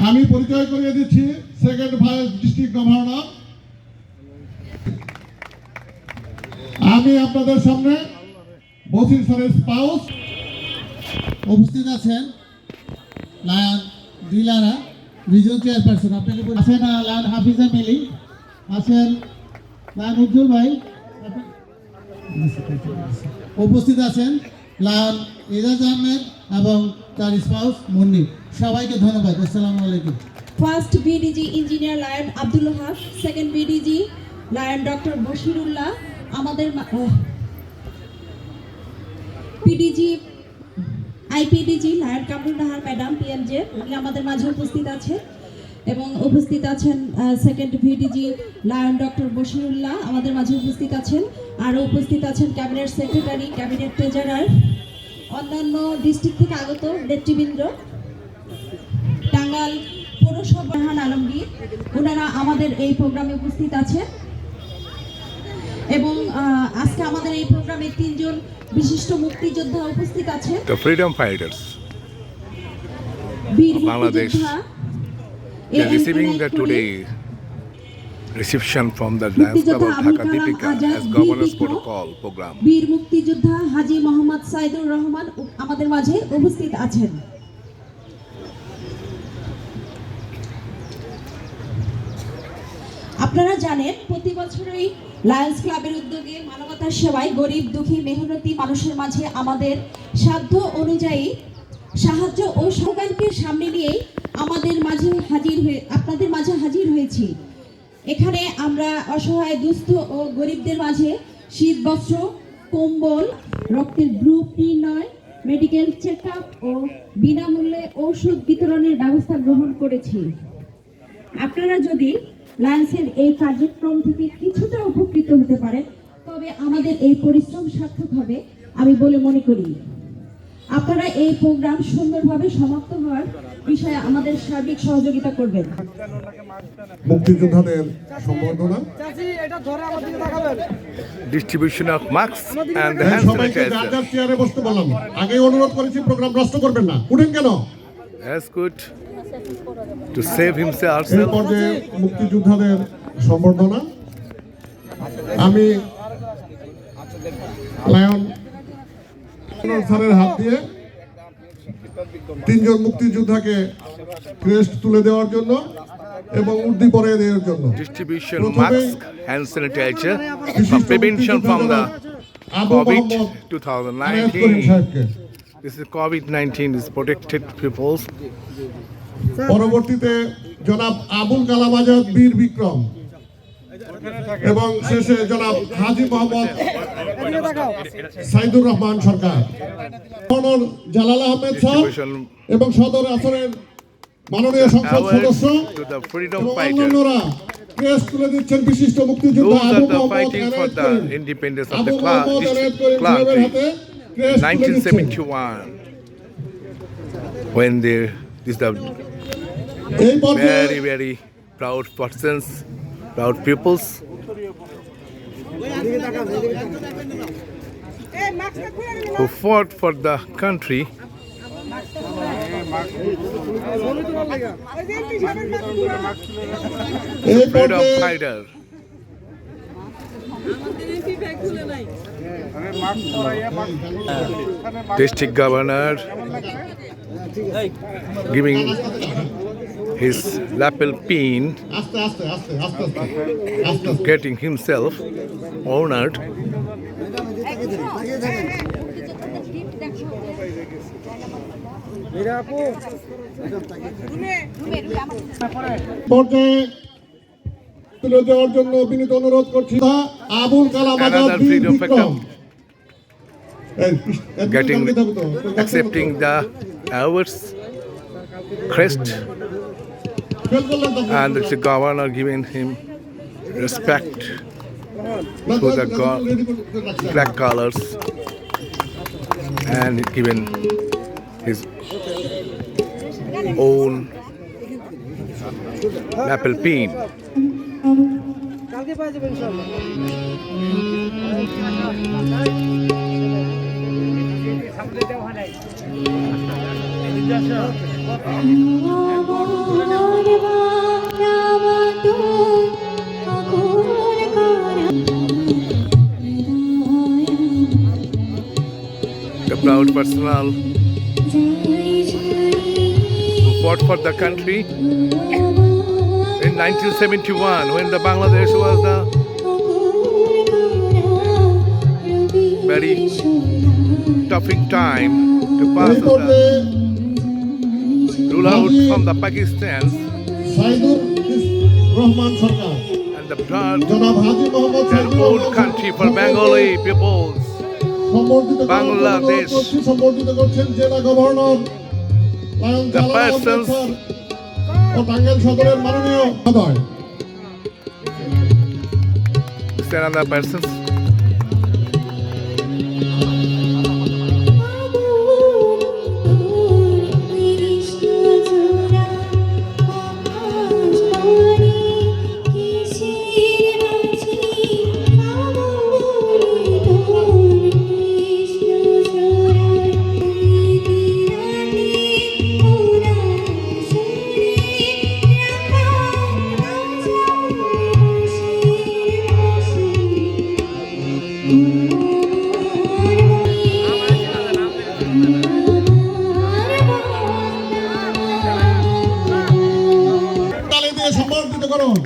আমি পরিচয় করিয়ে দিচ্ছি সেকেন্ড ভাইস ডিস্ট্রিক্ট গভর্নর। আমি আপনাদের সামনে বসির স্যারের স্পাউস উপস্থিত আছেন লায়ন দিলারা রিজন চেয়ারপারসন, আপনাকে আছেন লায়ন হাফিজা মিলি, আছেন লায়ন উজ্জ্বল ভাই, উপস্থিত আছেন লায়ন ইজাজ আহমেদ এবং তার স্পাউস মুন্নি। সবাইকে ধন্যবাদ। আসসালামু আলাইকুম। First BDG engineer lion Abdul হাফ, second BDG lion doctor Bashirullah, আমাদের PDG IPDG lion Kamrul Nahar madam PMJ উনি আমাদের মাঝে উপস্থিত আছেন, এবং উপস্থিত আছেন second VDG lion doctor Bashirullah আমাদের মাঝে উপস্থিত আছেন। আরও উপস্থিত আছেন ক্যাবিনেট সেক্রেটারি, ক্যাবিনেট ট্রেজারার, অন্যান্য ডিস্ট্রিক্ট থেকে আগত নেতৃবৃন্দ, টাঙ্গাইল পৌরসভা প্রধান আলমগীর, ওনারা আমাদের এই প্রোগ্রামে উপস্থিত আছেন। এবং আজকে আমাদের এই প্রোগ্রামে তিনজন বিশিষ্ট মুক্তিযোদ্ধা উপস্থিত আছেন। The freedom fighters বীর Bangladesh is receiving the today reception from the Lions Club of Dhaka Deepika as Governor's Protocol program. বীর মুক্তিযোদ্ধা হাজী মোহাম্মদ সাইদুর রহমান আমাদের মাঝে উপস্থিত আছেন। আপনারা জানেন প্রতি বছরই লায়ন্স ক্লাবের উদ্যোগে মানবতার সেবায় গরিব দুঃখী মেহনতি মানুষের মাঝে আমাদের সাধ্য অনুযায়ী সাহায্য ও সহযোগিতাকে সামনে নিয়ে আপনাদের মাঝে হাজির হয়েছি। এখানে আমরা অসহায় দুস্থ ও গরিবদের মাঝে শীত বস্ত্র, কম্বল, রক্তের গ্রুপ নির্ণয়, মেডিকেল চেক আপ ও বিনামূল্যে ঔষধ বিতরণের ব্যবস্থা গ্রহণ করেছি। আপনারা যদি লায়ন্সের এই কার্যক্রম থেকে কিছুটা উপকৃত হতে পারেন তবে আমাদের এই পরিশ্রম সার্থক হবে আমি বলে মনে করি। আপনারা এই প্রোগ্রাম সুন্দরভাবে সমাপ্ত হওয়ার বিষয়ে আমাদের সার্বিক সহযোগিতা করবেন। মুক্তিযোদ্ধাদের সম্বর্ধনা, Distribution of masks and the hand সবাইকে যার sanitizer. যার চেয়ারে বসতে বললাম। আগে অনুরোধ করেছি প্রোগ্রাম নষ্ট করবেন না, উঠেন কেন? That's good to save himself. এই পর্যায়ে মুক্তিযোদ্ধাদের সম্বর্ধনা। আমি লায়ন স্যারের হাত দিয়ে তিনজন মুক্তিযোদ্ধাকে ক্রেস্ট তুলে দেওয়ার জন্য এবং উর্দি পরিয়ে দেওয়ার জন্য Distribution mask, hand sanitizer for prevention from the COVID 2019. This is COVID-19 is protected peoples. পরবর্তীতে জনাব আবুল কালাম আজাদ বীর বিক্রম এবং শেষে জনাব হাজী মোহাম্মদ সাইদুর রহমান সরকার, গভর্নর জালাল আহমেদ স্যার এবং সদর আসরের মাননীয় সংসদ সদস্য To the freedom এবং fighters. অন্যান্যরা ক্রেস্ট তুলে দিচ্ছেন বিশিষ্ট মুক্তিযোদ্ধা Those Abu are the Mohammad fighting for Enayet Karim. the independence of Abu the Mohammad Enayet করিম সাহেবের country. হাতে ক্রেস্ট তুলে দিচ্ছেন। 1971, when these the এই পর্যায়ে very very proud persons, proud peoples who fought for the country. এই Freedom পর্যায়ে fighter. District governor giving his lapel pin, আস্তে আস্তে আস্তে আস্তে আস্তে আস্তে getting himself honored. পর্যায়ে তুলে দেওয়ার জন্য বিনীত অনুরোধ করছি আবুল কালাম আজাদ Another বীর freedom Vikram Getting accepting the awards crest, and the governor giving him respect to the black colors and given his own lapel pin. কালকে পাওয়া যাবে ইনশাআল্লাহ। The proud personnel who fought for the country in 1971 when the Bangladesh was the very toughing time to pass এই the পর্যায়ে rule out from the Pakistan Saidur Rahman Sarkar and the proud জনাব Haji Mohammad an Saidur old Rahman country for Bengali peoples. সম্বর্ধিত করার জন্য বাংলাদেশ। অনুরোধ করছি। সম্বর্ধিত করছেন জেলা governor lion The Jalal Ahmed persons- sir ও টাঙ্গাইল সদরের মাননীয় মহোদয়। Stand on the persons. তালি দিয়ে সম্বর্ধিত করুন।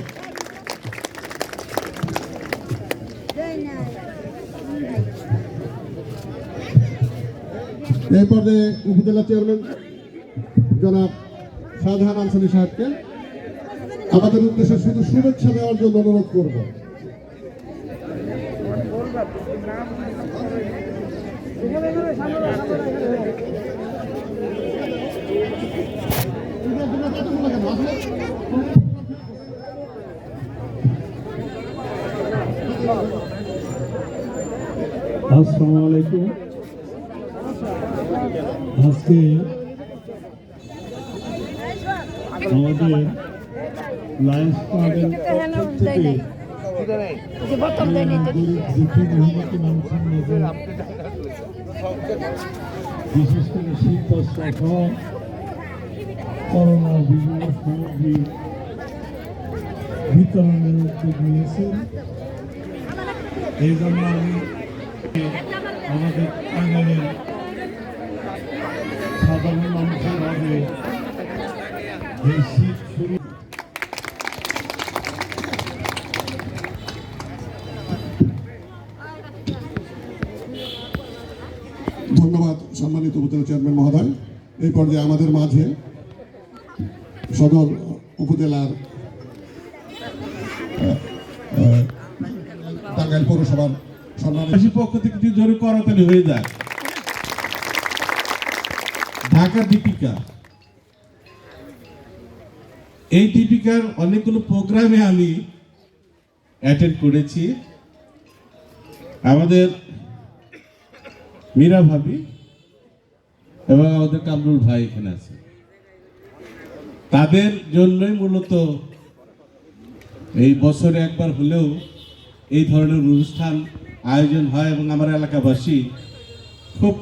এই পর্যায়ে উপজেলা চেয়ারম্যান জনাব শাহজাহান আনসারী সাহেবকে আমাদের উদ্দেশ্যে শুধু শুভেচ্ছা দেওয়ার জন্য অনুরোধ করব। আসসালামু আলাইকুম। আজকে আমাদের লায়ন্স ক্লাবের পক্ষ থেকে বিশেষ করে শীত বস্ত্র সহ করোনা বিভিন্ন সামগ্রী বিতরণের উদ্যোগ নিয়েছেন। এই জন্য আমি আমাদের টাঙ্গাইলের সাধারণ মানুষের ভাবে এই শীত শুরু ধন্যবাদ সম্মানিত উপজেলা চেয়ারম্যান মহোদয়। এই পর্যায়ে আমাদের মাঝে সদর উপজেলার টাঙ্গাইল পৌরসভার সম্মানিত দেশের পক্ষ থেকে যদি জোরে করতালি হয়ে যায়। ঢাকা দীপিকা, এই দীপিকার অনেকগুলো প্রোগ্রামে আমি অ্যাটেন্ড করেছি। আমাদের মীরা ভাবি এবং আমাদের কামরুল ভাই এখানে আছে। তাদের জন্যই মূলত এই বছরে একবার হলেও এই ধরনের অনুষ্ঠান আয়োজন হয় এবং আমার এলাকাবাসী খুব